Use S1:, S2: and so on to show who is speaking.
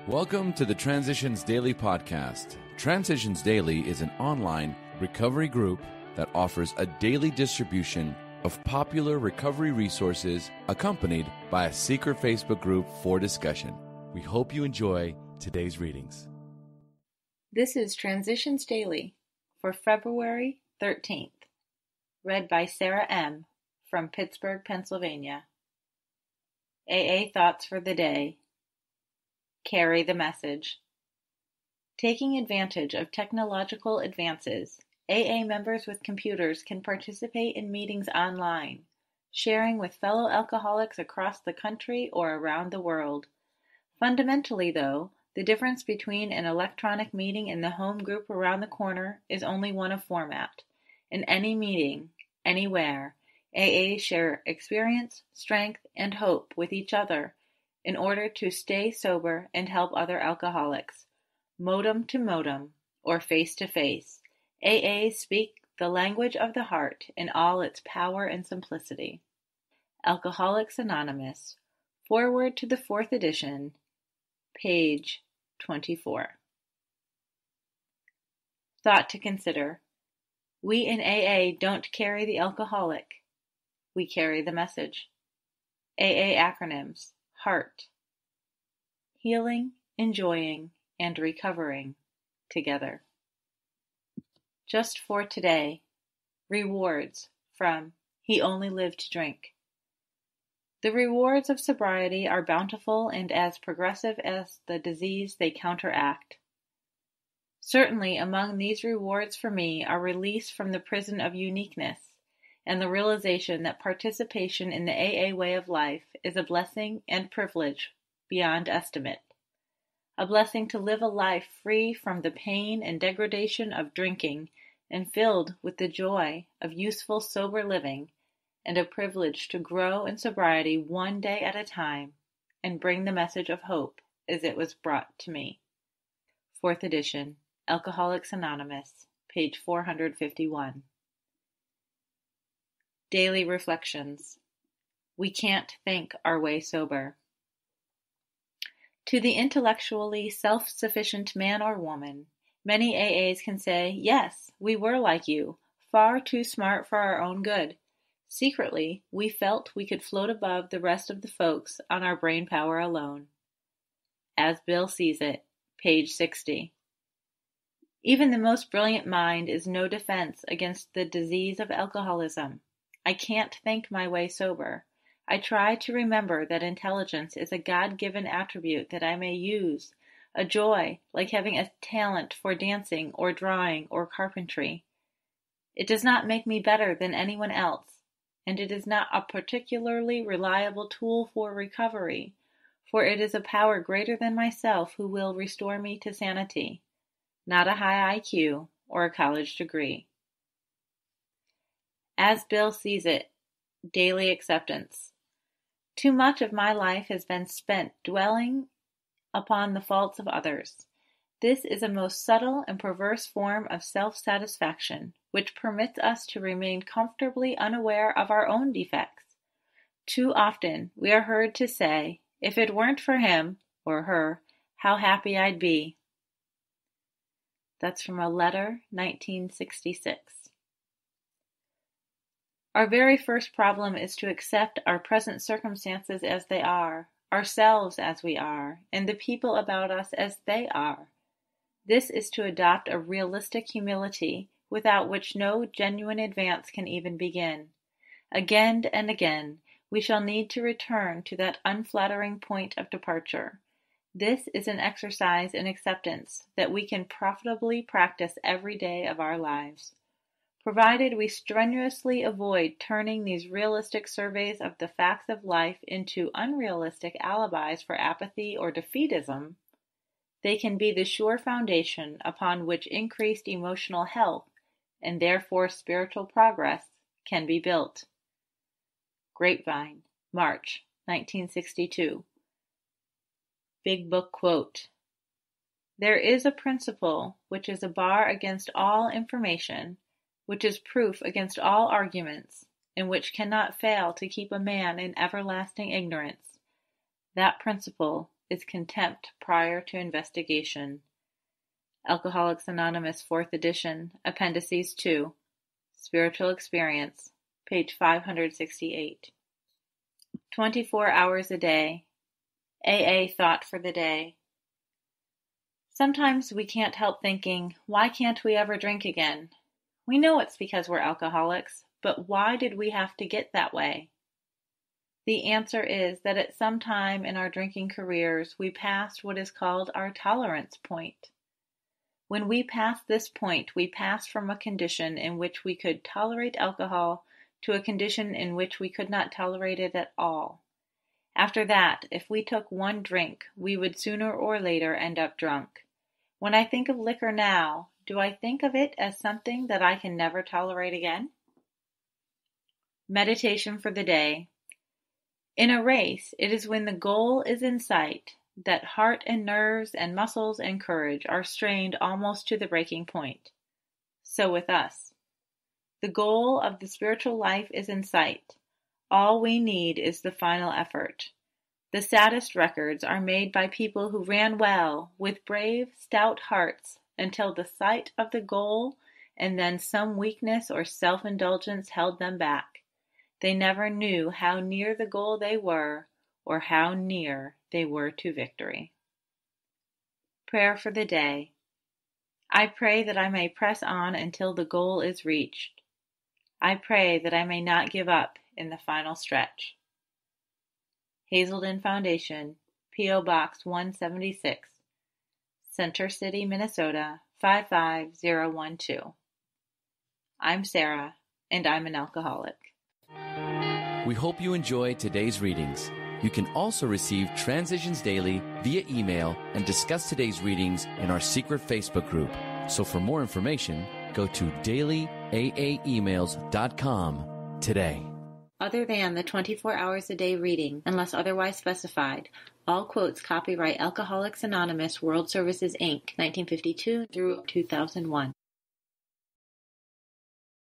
S1: Welcome to the Transitions Daily podcast. Transitions Daily is an online recovery group that offers a daily distribution of popular recovery resources accompanied by a secret Facebook group for discussion. We hope you enjoy today's readings.
S2: This is Transitions Daily for February 13th, read by Sarah M. from Pittsburgh, Pennsylvania. AA Thoughts for the Day. Carry the message. Taking advantage of technological advances, AA members with computers can participate in meetings online, sharing with fellow alcoholics across the country or around the world. Fundamentally, though, the difference between an electronic meeting and the home group around the corner is only one of format. In any meeting, anywhere, AAs share experience, strength, and hope with each other in order to stay sober and help other alcoholics. Modem to modem, or face to face, AAs speak the language of the heart in all its power and simplicity. Alcoholics Anonymous, Foreword to the 4th edition, page 24. Thought to consider. We in AA don't carry the alcoholic. We carry the message. AA acronyms. HEART. Healing, enjoying, and recovering together. Just for today, rewards from He Only Lived to Drink. The rewards of sobriety are bountiful and as progressive as the disease they counteract. Certainly among these rewards for me are release from the prison of uniqueness and the realization that participation in the AA way of life is a blessing and privilege beyond estimate. A blessing to live a life free from the pain and degradation of drinking and filled with the joy of useful sober living, and a privilege to grow in sobriety one day at a time and bring the message of hope as it was brought to me. 4th edition, Alcoholics Anonymous, page 451. Daily Reflections. We can't think our way sober. To the intellectually self-sufficient man or woman, many AAs can say, yes, we were like you, far too smart for our own good. Secretly, we felt we could float above the rest of the folks on our brain power alone. As Bill Sees It, page 60. Even the most brilliant mind is no defense against the disease of alcoholism. I can't think my way sober. I try to remember that intelligence is a God-given attribute that I may use, a joy like having a talent for dancing or drawing or carpentry. It does not make me better than anyone else, and it is not a particularly reliable tool for recovery, for it is a power greater than myself who will restore me to sanity, not a high IQ or a college degree. As Bill Sees It, Daily Acceptance. Too much of my life has been spent dwelling upon the faults of others. This is a most subtle and perverse form of self-satisfaction, which permits us to remain comfortably unaware of our own defects. Too often we are heard to say, if it weren't for him or her, how happy I'd be. That's from a letter, 1966. Our very first problem is to accept our present circumstances as they are, ourselves as we are, and the people about us as they are. This is to adopt a realistic humility without which no genuine advance can even begin. Again and again, we shall need to return to that unflattering point of departure. This is an exercise in acceptance that we can profitably practice every day of our lives. Provided we strenuously avoid turning these realistic surveys of the facts of life into unrealistic alibis for apathy or defeatism, they can be the sure foundation upon which increased emotional health and therefore spiritual progress can be built. Grapevine, March, 1962. Big Book Quote. There is a principle which is a bar against all information, which is proof against all arguments, and which cannot fail to keep a man in everlasting ignorance. That principle is contempt prior to investigation. Alcoholics Anonymous 4th edition, Appendices 2, Spiritual Experience, page 568. 24 hours a day. AA thought for the day. Sometimes we can't help thinking, why can't we ever drink again? We know it's because we're alcoholics, but why did we have to get that way? The answer is that at some time in our drinking careers, we passed what is called our tolerance point. When we passed this point, we passed from a condition in which we could tolerate alcohol to a condition in which we could not tolerate it at all. After that, if we took one drink, we would sooner or later end up drunk. When I think of liquor now, do I think of it as something that I can never tolerate again? Meditation for the day. In a race, it is when the goal is in sight that heart and nerves and muscles and courage are strained almost to the breaking point. So with us. The goal of the spiritual life is in sight. All we need is the final effort. The saddest records are made by people who ran well, with brave, stout hearts, until the sight of the goal and then some weakness or self-indulgence held them back. They never knew how near the goal they were or how near they were to victory. Prayer for the day. I pray that I may press on until the goal is reached. I pray that I may not give up in the final stretch. Hazelden Foundation, P.O. Box 176, Center City, Minnesota 55012. I'm Sarah, and I'm an alcoholic.
S1: We hope you enjoyed today's readings. You can also receive Transitions Daily via email and discuss today's readings in our secret Facebook group. So for more information, go to dailyaaemails.com today.
S2: Other than the 24 hours a day reading, unless otherwise specified, all quotes copyright Alcoholics Anonymous World Services, Inc., 1952 through 2001.